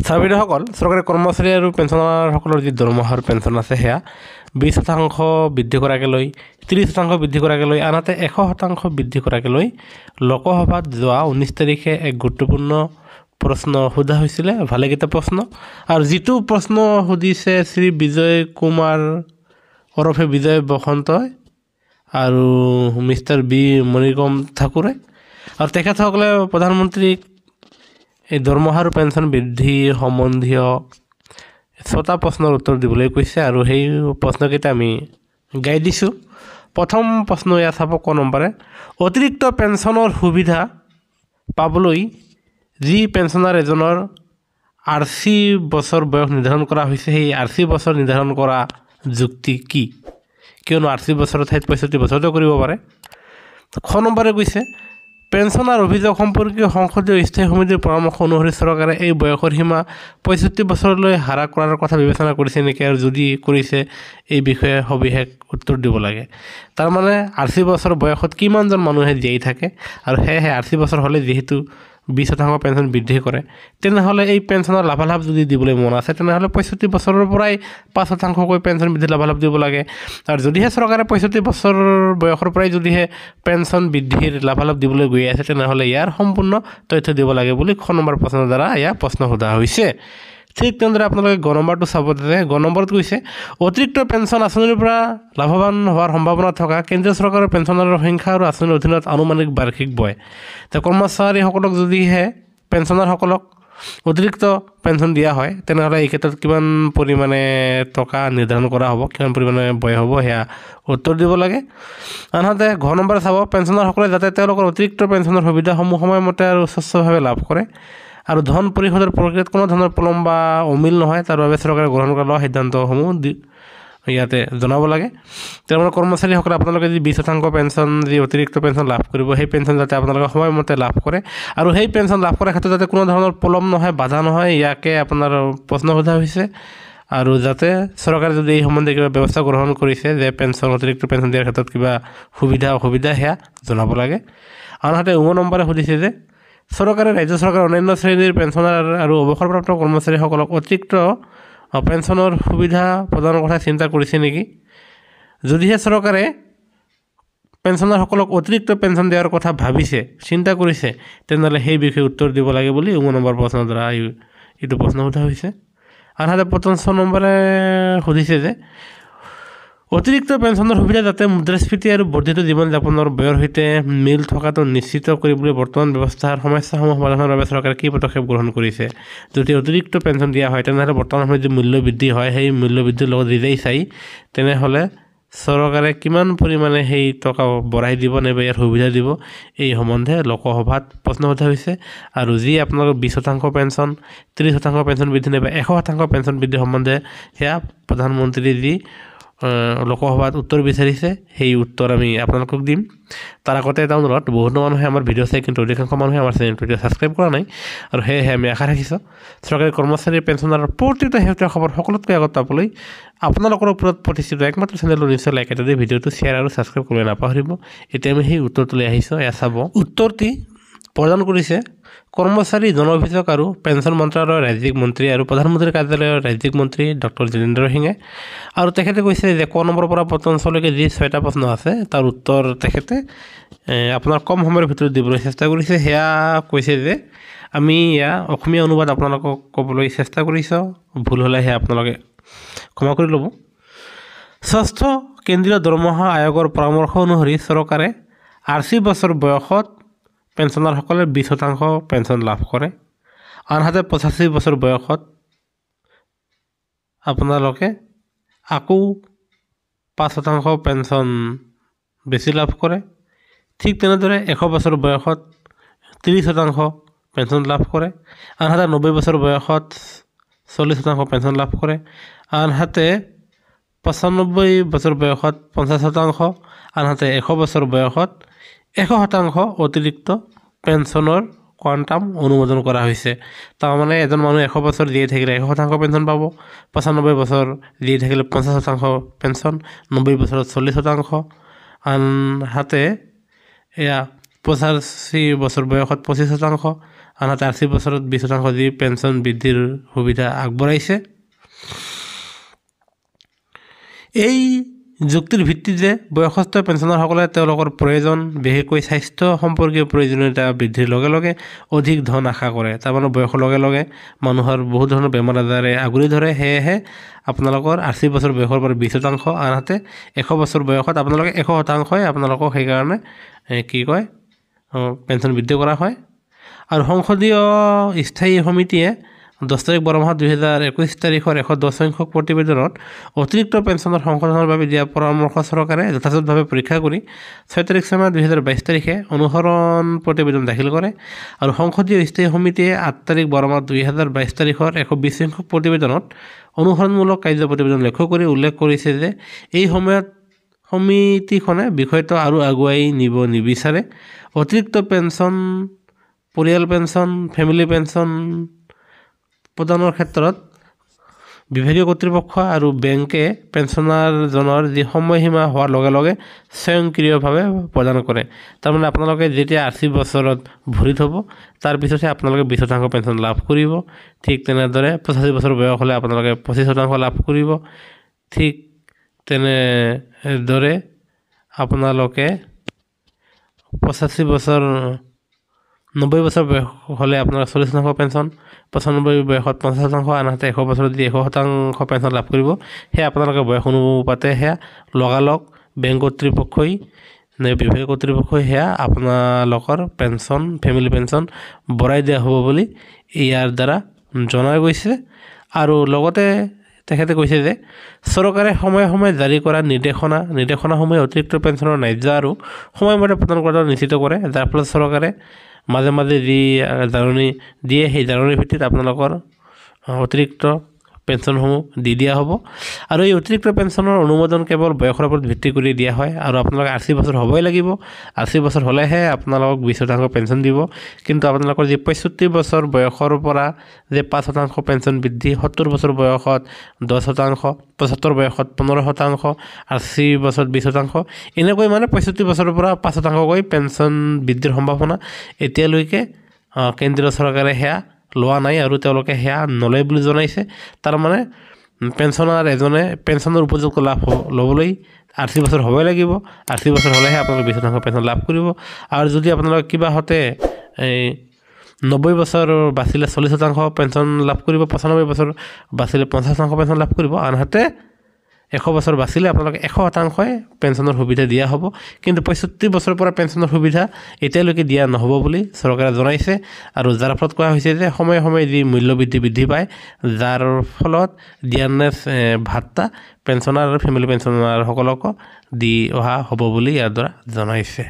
চাৰ্ভিদাৰসকল চৰকাৰী কৰ্মচাৰী আৰু পেঞ্চনাৰসকলৰ যি দৰমহাৰ পেঞ্চন আছে সেয়া 20% বৃদ্ধি কৰাকে লৈ 30% বৃদ্ধি কৰাকে লৈ আনহাতে 100% বৃদ্ধি কৰাকে লৈ লোকসভাত যোৱা 19 তাৰিখে এক গুৰুত্বপূৰ্ণ প্ৰশ্ন সোধা হৈছিলে ভালেকেইটা প্ৰশ্ন আৰু যিটো প্ৰশ্ন সুধিছে শ্ৰী বিজয় কুমাৰ ওৰফে বিজয় বসন্তই আৰু মিষ্টাৰ বি মণিকম ঠাকুৰে আৰু তেখেতসকলে প্ৰধানমন্ত্ৰীক এই দৰমহা আৰু পেঞ্চন বৃদ্ধি সম্বন্ধীয় 6টা প্ৰশ্নৰ উত্তৰ দিবলৈ কৈছে আৰু সেই প্ৰশ্নকেইটা আমি গাই দিছোঁ প্ৰথম প্ৰশ্ন ইয়াত চাব ক নম্বৰে অতিৰিক্ত পেঞ্চনৰ সুবিধা পাবলৈ যি পেঞ্চনাৰ এজনৰ 80 বছৰ বয়স নিৰ্ধাৰণ কৰা হৈছে সেই 80 বছৰ নিৰ্ধাৰণ কৰা যুক্তি কি কিয়নো 80 বছৰৰ ঠাইত 65 বছৰতো কৰিব পাৰে খ নম্বৰে কৈছে পেঞ্চনাৰ অভিযোগ সম্পৰ্কীয় সংসদীয় স্থায়ী সমিতিৰ পৰামৰ্শ অনুসৰি চৰকাৰে এই বয়সৰ সীমা 65 বছৰলৈ হ্ৰাস কৰাৰ কথা বিবেচনা কৰিছে নেকি আৰু যদি কৰিছে এই বিষয়ে সবিশেষ উত্তৰ দিব লাগে তাৰমানে 80 বছৰ বয়সত কিমানজন মানুহে জীয়াই থাকে আৰু সেয়েহে 80 বছৰ হ'লে যিহেতু 20% পেঞ্চন বৃদ্ধি কৰে তেনেহ'লে এই পেঞ্চনৰ লাভালাভ যদি দিবলৈ মন আছে তেনেহ'লে 65 বছৰৰ পৰাই 5%কৈ পেঞ্চন বৃদ্ধি লাভালাভ দিব লাগে আৰু যদিহে চৰকাৰে 65 বছৰ বয়সৰ পৰাই যদিহে পেঞ্চন বৃদ্ধিৰ লাভালাভ দিবলৈ গৈ আছে তেনেহ'লে ইয়াৰ সম্পূৰ্ণ তথ্য দিব লাগে বুলি খ নম্বৰ প্ৰশ্নৰ দ্বাৰা ইয়াৰ প্ৰশ্ন সোধা হৈছে ঠিক তেনেদৰে আপোনালোকে গ নম্বৰটো চাব যে গ নম্বৰত কৈছে অতিৰিক্ত পেঞ্চন আঁচনিৰ পৰা লাভৱান হোৱাৰ সম্ভাৱনা থকা কেন্দ্ৰীয় চৰকাৰৰ পেঞ্চনাৰৰ সংখ্যা আৰু আঁচনিৰ অধীনত আনুমানিক বাৰ্ষিক ব্যয় কৰ্মচাৰীসকলক যদিহে পেঞ্চনাৰসকলক অতিৰিক্ত পেঞ্চন দিয়া হয় তেনেহ'লে এই ক্ষেত্ৰত কিমান পৰিমাণে টকা নিৰ্ধাৰণ কৰা হ'ব কিমান পৰিমাণে ব্যয় হ'ব সেয়া উত্তৰ দিব লাগে আনহাতে ঘ নম্বৰ চাব পেঞ্চনাৰসকলে যাতে তেওঁলোকৰ অতিৰিক্ত পেঞ্চনৰ সুবিধাসমূহ সময়মতে আৰু স্বচ্ছভাৱে লাভ কৰে আৰু ধন পৰিশোধৰ প্ৰক্ৰিয়াত কোনো ধৰণৰ পলম বা অমিল নহয় তাৰ বাবে চৰকাৰে গ্ৰহণ কৰা সিদ্ধান্তসমূহ ইয়াতে জনাব লাগে তেওঁলোকৰ কৰ্মচাৰীসকলে আপোনালোকে যি 20% পেঞ্চন যি অতিৰিক্ত পেঞ্চন লাভ কৰিব সেই পেঞ্চন যাতে আপোনালোকে সময়মতে লাভ কৰে আৰু সেই পেঞ্চন লাভ কৰাৰ ক্ষেত্ৰত যাতে কোনো ধৰণৰ পলম নহয় বাধা নহয় ইয়াকে আপোনাৰ প্ৰশ্ন সোধা হৈছে আৰু যাতে চৰকাৰে যদি এই সম্বন্ধে কিবা ব্যৱস্থা গ্ৰহণ কৰিছে যে পেঞ্চন অতিৰিক্ত পেঞ্চন দিয়াৰ ক্ষেত্ৰত কিবা সুবিধা অসুবিধা সেয়া জনাব লাগে আনহাতে নম্বৰে সুধিছে যে চৰকাৰে ৰাজ্য চৰকাৰৰ অন্যান্য শ্ৰেণীৰ পেঞ্চনাৰ আৰু অৱসৰপ্ৰাপ্ত কৰ্মচাৰীসকলক অতিৰিক্ত পেঞ্চনৰ সুবিধা প্ৰদানৰ কথা চিন্তা কৰিছে নেকি যদিহে চৰকাৰে পেঞ্চনাৰসকলক অতিৰিক্ত পেঞ্চন দিয়াৰ কথা ভাবিছে চিন্তা কৰিছে তেনেহ'লে সেই বিষয়ে উত্তৰ দিব লাগে বুলি নম্বৰ প্ৰশ্নৰ দ্বাৰা এইটো প্ৰশ্ন সোধা হৈছে আনহাতে 55 নম্বৰে সুধিছে যে অতিৰিক্ত পেঞ্চনৰ সুবিধা যাতে মুদ্ৰাস্ফীতি আৰু বৰ্ধিত জীৱন যাপনৰ ব্যয়ৰ সৈতে মিল থকাটো নিশ্চিত কৰিবলৈ বৰ্তমান ব্যৱস্থাৰ সমস্যাসমূহ সমাধানৰ বাবে চৰকাৰে কি পদক্ষেপ গ্ৰহণ কৰিছে যদি অতিৰিক্ত পেঞ্চন দিয়া হয় তেনেহ'লে বৰ্তমান সময়ত যি মূল্য বৃদ্ধি হয় সেই মূল্য বৃদ্ধিৰ লগত ৰিজাই চাই তেনেহ'লে চৰকাৰে কিমান পৰিমাণে সেই টকা বঢ়াই দিব নাইবা ইয়াৰ সুবিধা দিব এই সম্বন্ধে লোকসভাত প্ৰশ্ন সোধা হৈছে আৰু যি আপোনালোকৰ 20% পেঞ্চন 30% পেঞ্চন বৃদ্ধি নাইবা 100% পেঞ্চন বৃদ্ধি সম্বন্ধে সেয়া প্ৰধানমন্ত্ৰী যি লোকসভাত উত্তৰ বিচাৰিছে সেই উত্তৰ আমি আপোনালোকক দিম তাৰ আগতে এটা অনুৰোধ বহুতো মানুহে আমাৰ ভিডিঅ' চাই কিন্তু অধিকাংশ মানুহে আমাৰ চেনেলটো এতিয়া ছাবস্ক্ৰাইব কৰা নাই আৰু সেয়েহে আমি আশা ৰাখিছোঁ চৰকাৰী কৰ্মচাৰী পেঞ্চনাৰৰ প্ৰতিটো শেহতীয়া খবৰ সকলোতকৈ আগত পাবলৈ আপোনালোকৰ ওপৰত প্ৰতিষ্ঠিত একমাত্ৰ চেনেলটো নিশ্চয় লাইক এটা দি ভিডিঅ'টো শ্বেয়াৰ আৰু ছাবস্ক্ৰাইব কৰিবলৈ নাপাহৰিব এতিয়া আমি সেই উত্তৰটোলৈ আহিছোঁ এয়া চাব উত্তৰটি প্ৰদান কৰিছে কৰ্মচাৰী জন অভিযোগ আৰু পেঞ্চন মন্ত্ৰালয়ৰ ৰাজ্যিক মন্ত্ৰী আৰু প্ৰধানমন্ত্ৰীৰ কাৰ্যালয়ৰ ৰাজ্যিক মন্ত্ৰী ডক্টৰ জিতেন্দ্ৰ সিঙে আৰু তেখেতে কৈছে যে ক নম্বৰৰ পৰা 55লৈকে যি 6টা প্ৰশ্ন আছে তাৰ উত্তৰ তেখেতে আপোনাৰ কম সময়ৰ ভিতৰত দিবলৈ চেষ্টা কৰিছে সেয়া কৈছে যে আমি এয়া অসমীয়া অনুবাদ আপোনালোকক ক'বলৈ চেষ্টা কৰিছোঁ ভুল হ'লে সেয়া আপোনালোকে ক্ষমা কৰি ল'ব ষষ্ঠ কেন্দ্ৰীয় দৰমহা আয়োগৰ পৰামৰ্শ অনুসৰি চৰকাৰে 80 বছৰ বয়সত পেঞ্চনাৰসকলে 20% পেঞ্চন লাভ কৰে আনহাতে 85 বছৰ বয়সত আপোনালোকে আকৌ 5% পেঞ্চন বেছি লাভ কৰে ঠিক তেনেদৰে 100 বছৰ বয়সত 30% পেঞ্চন লাভ কৰে আনহাতে 90 বছৰ বয়সত 40% পেঞ্চন লাভ কৰে আনহাতে 95 বছৰ বয়সত 50% আনহাতে 100 বছৰ বয়সত 100% অতিৰিক্ত পেঞ্চনৰ কোৱাণ্টাম অনুমোদন কৰা হৈছে তাৰমানে এজন মানুহ 100 বছৰ জীয়াই থাকিলে 100% পেঞ্চন পাব 95 বছৰ জীয়াই থাকিলে 50% পেঞ্চন 90 বছৰত 40% আনহাতে এয়া 85 বছৰ বয়সত 25% আনহাতে 80 বছৰত 20% যি পেঞ্চন বৃদ্ধিৰ সুবিধা আগবঢ়াইছে। এই যুক্তিৰ ভিত্তিত যে বয়সস্থ পেঞ্চনাৰসকলে তেওঁলোকৰ প্ৰয়োজন, বিশেষকৈ স্বাস্থ্য সম্পৰ্কীয় প্ৰয়োজনীয়তা বৃদ্ধিৰ লগে লগে অধিক ধন আশা কৰে। তাৰমানে বয়সৰ লগে লগে মানুহৰ বহুত ধৰণৰ বেমাৰ আজাৰে আগুৰি ধৰে। সেয়েহে আপোনালোকৰ 80 বছৰ বয়সৰ পৰা 20%, আনহাতে 100 বছৰ বয়সত আপোনালোকে 100%ই আপোনালোকক সেইকাৰণে পেঞ্চন বৃদ্ধি কৰা হয়। আৰু সংসদীয় স্থায়ী সমিতিয়ে 10 তাৰিখ 12 মাহ 2021 তাৰিখৰ 110 সংখ্যক প্ৰতিবেদনত অতিৰিক্ত পেঞ্চনৰ সংশোধনৰ বাবে দিয়া পৰামৰ্শ চৰকাৰে যথাযথভাৱে পৰীক্ষা কৰি 6 তাৰিখ 6 মাহ 2022 তাৰিখে অনুসৰণ প্ৰতিবেদন দাখিল কৰে। আৰু সংসদীয় স্থায়ী সমিতিয়ে 8 তাৰিখ 12 মাহ 2022 তাৰিখৰ 120 সংখ্যক প্ৰতিবেদনত অনুসৰণমূলক কাৰ্য প্ৰতিবেদন লক্ষ্য কৰি উল্লেখ কৰিছে যে এই সময়ত সমিতিখনে বিষয়টো আৰু আগুৱাই নিব নিবিচাৰে। অতিৰিক্ত পেঞ্চন, পৰিয়াল পেঞ্চন, ফেমিলি পেঞ্চন প্ৰদানৰ ক্ষেত্ৰত বিভাগীয় কৰ্তৃপক্ষ আৰু বেংকে পেঞ্চনাৰজনৰ যি সময়সীমা হোৱাৰ লগে লগে স্বয়ংক্ৰিয়ভাৱে প্ৰদান কৰে। তাৰমানে আপোনালোকে যেতিয়া 80 বছৰত ভৰি থ'ব, তাৰপিছতহে আপোনালোকে 20% পেঞ্চন লাভ কৰিব। ঠিক তেনেদৰে 85 বছৰ বয়স হ'লে আপোনালোকে 25% লাভ কৰিব। ঠিক তেনেদৰে আপোনালোকে 90 বছৰ বয়স হ'লে আপোনাৰ 40% পেঞ্চন, 95 বয়সত 50%, আনহাতে 100 বছৰত যদি 100% পেঞ্চন লাভ কৰিব, সেয়া আপোনালোকে বয়স অনুপাতে সেয়া লগালগ বেংক কৰ্তৃপক্ষই বিভাগীয় কৰ্তৃপক্ষই সেয়া আপোনালোকৰ পেঞ্চন, ফেমিলি পেঞ্চন বঢ়াই দিয়া হ'ব বুলি ইয়াৰ দ্বাৰা জনা গৈছে। আৰু লগতে তেখেতে কৈছে যে চৰকাৰে সময়ে সময়ে জাৰি কৰা নিৰ্দেশনাসমূহে অতিৰিক্ত পেঞ্চনৰ ন্যায্য আৰু সময়মতে প্ৰদান কৰাটো নিশ্চিত কৰে, যাৰ ফলত চৰকাৰে মাজে মাজে যি জাননী দিয়ে সেই জাননীৰ ভিত্তিত আপোনালোকৰ অতিৰিক্ত পেঞ্চনসমূহ দি দিয়া হ'ব। আৰু এই অতিৰিক্ত পেঞ্চনৰ অনুমোদন কেৱল বয়সৰ ওপৰত ভিত্তি কৰি দিয়া হয়। আৰু আপোনালোকে 80 বছৰ হ'বই লাগিব। 80 বছৰ হ'লেহে আপোনালোকক 20% পেঞ্চন দিব। কিন্তু আপোনালোকৰ যি 65 বছৰ বয়সৰ পৰা যে 5% পেঞ্চন বৃদ্ধি, 70 বছৰ বয়সত 10%, 75 বয়সত 15%, 80 বছৰত 20%, এনেকৈ মানে 65 বছৰৰ পৰা 5%কৈ পেঞ্চন বৃদ্ধিৰ সম্ভাৱনা এতিয়ালৈকে কেন্দ্ৰীয় চৰকাৰে সেয়া লোৱা নাই আৰু তেওঁলোকে সেয়া নলয় বুলি জনাইছে। তাৰমানে পেঞ্চনাৰ এজনে পেঞ্চনৰ উপযুক্ত লাভ ল'বলৈ 80 বছৰ হ'বই লাগিব। 80 বছৰ হ'লেহে আপোনালোকে 20% পেঞ্চন লাভ কৰিব। আৰু যদি আপোনালোকে কিবাহতে 90 বছৰ বাচিলে 40% পেঞ্চন লাভ কৰিব, 95 বছৰ বাচিলে 50% পেঞ্চন লাভ কৰিব, আনহাতে 100 বছৰ বাচিলে আপোনালোকে 100%ই পেঞ্চনৰ সুবিধা দিয়া হ'ব। কিন্তু 65 বছৰৰ পৰা পেঞ্চনৰ সুবিধা এতিয়ালৈকে দিয়া নহ'ব বুলি চৰকাৰে জনাইছে। আৰু যাৰ ফলত কোৱা হৈছে যে সময়ে সময়ে যি মূল্যবৃদ্ধি বৃদ্ধি পায়, যাৰ ফলত ডিয়াৰনেছ ভাত্তা পেঞ্চনাৰ আৰু ফেমিলি পেঞ্চনাৰসকলক দি অহা হ'ব বুলি ইয়াৰ দ্বাৰা জনাইছে।